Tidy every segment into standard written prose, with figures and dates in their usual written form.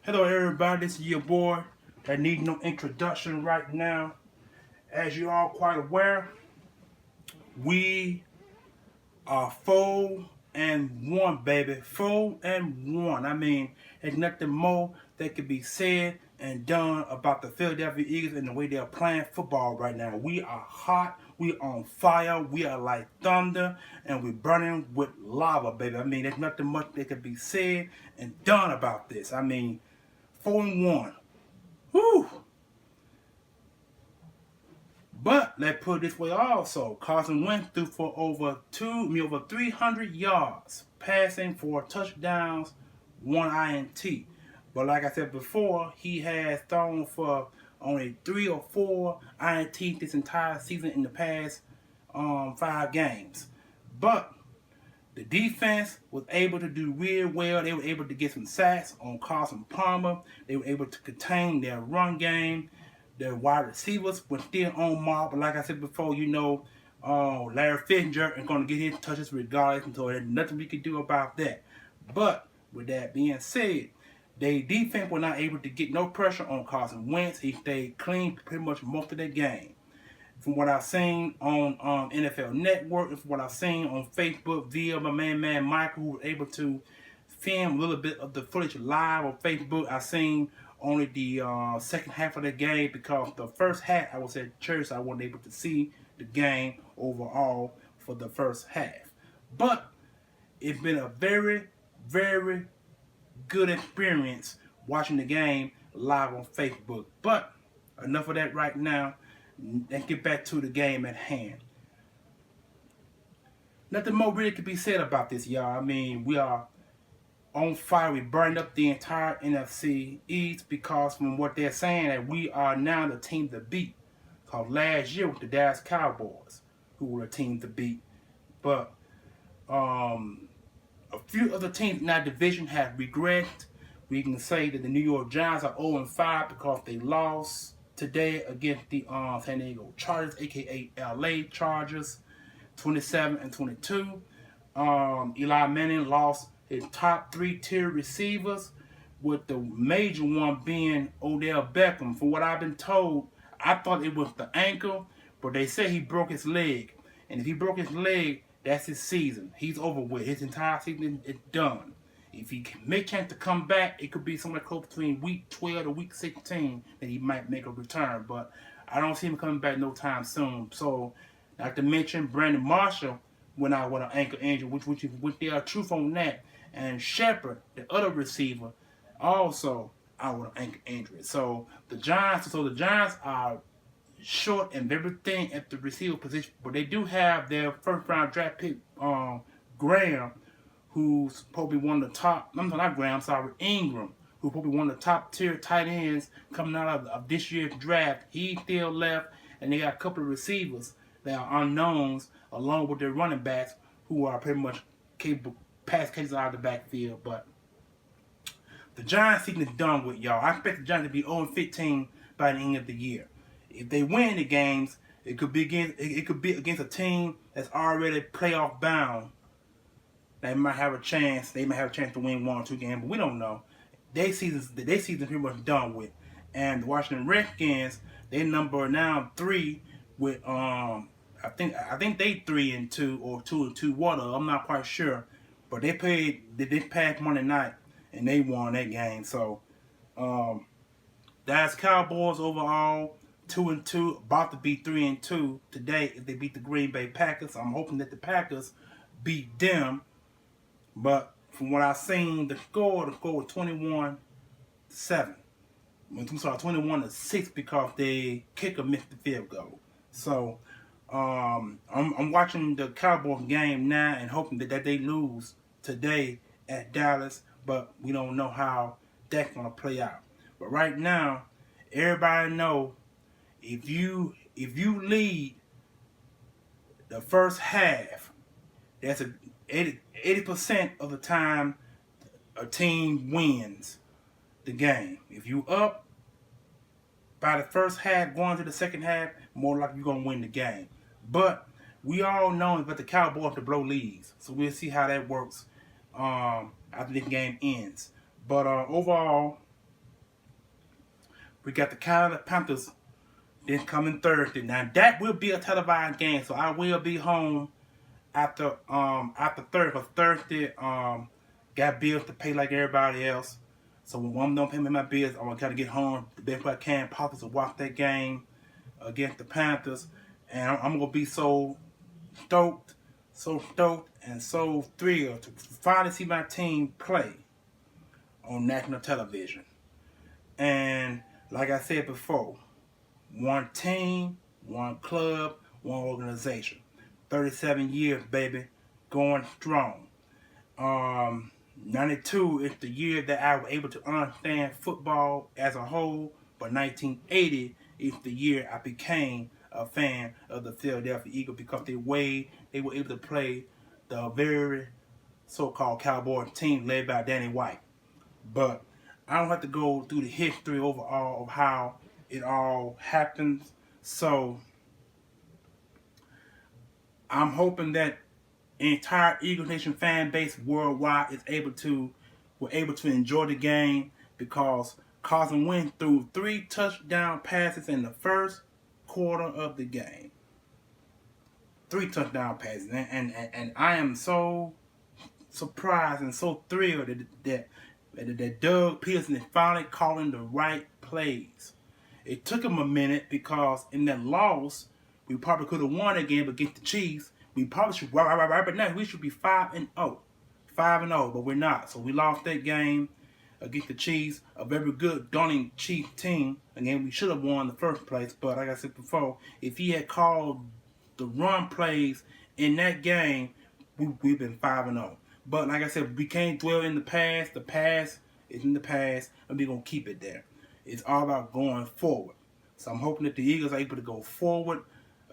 Hello everybody, this is your boy that needs no introduction right now. As you all quite aware, we are 4-1, baby. 4-1. I mean, there's nothing more that can be said and done about the Philadelphia Eagles and the way they're playing football right now. We are hot, we on fire, we are like thunder, and we're burning with lava, baby. I mean, there's nothing much that can be said and done about this. I mean, 4-1. Whew. But let's put it this way also. Carson Wentz threw for over 300 yards, passing for touchdowns, one INT. But like I said before, he has thrown for only 3 or 4 INT this entire season in the past 5 games. But the defense was able to do real well. They were able to get some sacks on Carson Palmer. They were able to contain their run game. Their wide receivers were still on mark. But like I said before, Larry Fitzgerald is going to get his touches regardless. And so there's nothing we can do about that. But with that being said, their defense was not able to get no pressure on Carson Wentz. He stayed clean pretty much most of the game. From what I've seen on NFL Network, and from what I've seen on Facebook via my man Michael, who was able to film a little bit of the footage live on Facebook. I've seen only the second half of the game because the first half I was at church, so I wasn't able to see the game overall for the first half. But it's been a very, very good experience watching the game live on Facebook. But enough of that right now. Let's get back to the game at hand. Nothing more really can be said about this, y'all. I mean, we are on fire. We burned up the entire NFC East because from what they're saying that we are now the team to beat. Because last year with the Dallas Cowboys, who were a team to beat. But a few other teams in our division have regressed. We can say that the New York Giants are 0-5 because they lost today against the San Diego Chargers, aka LA Chargers, 27-22. Eli Manning lost his top 3 tier receivers, with the major one being Odell Beckham. From what I've been told, I thought it was the ankle, but they say he broke his leg. And if he broke his leg, that's his season. He's over with. His entire season is done. If he may chance to come back, it could be somewhere close between week 12 to week 16 that he might make a return. But I don't see him coming back no time soon. So, not to mention, Brandon Marshall went out with an ankle injury, which there are truth on that. And Shepard, the other receiver, also out with an ankle injury. So the Giants are short and very thin at the receiver position, but they do have their first round draft pick, Graham, who's probably one of the top, Ingram, who's probably one of the top tier tight ends coming out of this year's draft. He still left, and they got a couple of receivers that are unknowns, along with their running backs, who are pretty much capable pass catchers out of the backfield. But the Giants season is done with, y'all. I expect the Giants to be 0-15 by the end of the year. If they win the games, it could be against a team that's already playoff bound. They might have a chance. They might have a chance to win 1 or 2 games, but we don't know. Their season's pretty much done with. And the Washington Redskins, they number now 3 with I think they 3-2 or 2-2. What? I'm not quite sure. But they passed Monday night and they won that game. So that's Cowboys overall 2-2, about to be 3-2 today if they beat the Green Bay Packers. I'm hoping that the Packers beat them. But from what I've seen, the score was 21-7. I'm sorry, 21-6 because the kicker missed the field goal. So I'm watching the Cowboys game now and hoping that they lose today at Dallas, but we don't know how that's gonna play out. But right now, everybody know if you lead the first half, that's 80% of the time a team wins the game. If you up by the first half going to the second half, more likely you're going to win the game. But we all know that the Cowboys to blow leads. So we'll see how that works after this game ends. But overall, We got the Carolina Panthers this coming Thursday. Now that will be a televised game, so I will be home after Thursday. Cause Thursday got bills to pay like everybody else. So when one don't pay me my bills, I'm gonna try to get home the best way I can possible to watch that game against the Panthers, and I'm gonna be so stoked, and so thrilled to finally see my team play on national television. And like I said before, one team, one club, one organization. 37 years, baby, going strong. 92 is the year that I was able to understand football as a whole, but 1980 is the year I became a fan of the Philadelphia Eagles because they were able to play the very so-called Cowboy team led by Danny White. But I don't have to go through the history overall of how it all happens. So I'm hoping that the entire Eagle Nation fan base worldwide were able to enjoy the game because Carson Wentz threw 3 touchdown passes in the first quarter of the game. 3 touchdown passes, and I am so surprised and so thrilled that Doug Peterson is finally calling the right plays. It took him a minute because in that loss, we probably could have won that game against the Chiefs. We probably should, right, but now we should be 5-0. 5-0, but we're not. So we lost that game against the Chiefs, a very good, daunting Chiefs team. Again, we should have won in the first place, but like I said before, if he had called the run plays in that game, we've been 5-0. But like I said, we can't dwell in the past. The past is in the past, and we're going to keep it there. It's all about going forward. So I'm hoping that the Eagles are able to go forward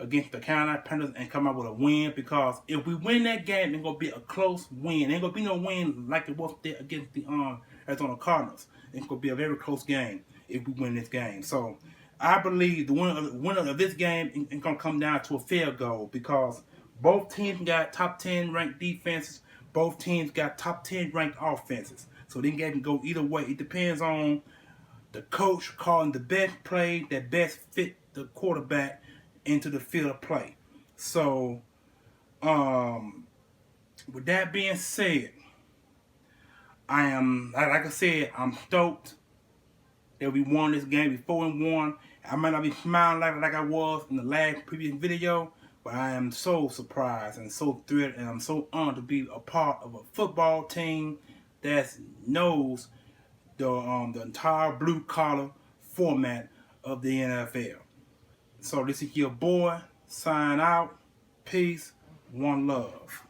against the Carolina Panthers and come out with a win, because if we win that game, it's going to be a close win. Ain't going to be no win like it was there against the Arizona Cardinals. It's going to be a very close game if we win this game. So I believe the winner of this game is going to come down to a field goal, because both teams got top 10 ranked defenses. Both teams got top 10 ranked offenses. So they can go either way. It depends on the coach calling the best play that best fit the quarterback into the field of play. So, with that being said, I am, like I said, I'm stoked that we won this game. We're 4-1. I might not be smiling like I was in the last previous video, but I am so surprised and so thrilled, and I'm so honored to be a part of a football team that knows the entire blue collar format of the NFL. So this is your boy, sign out, peace, one love.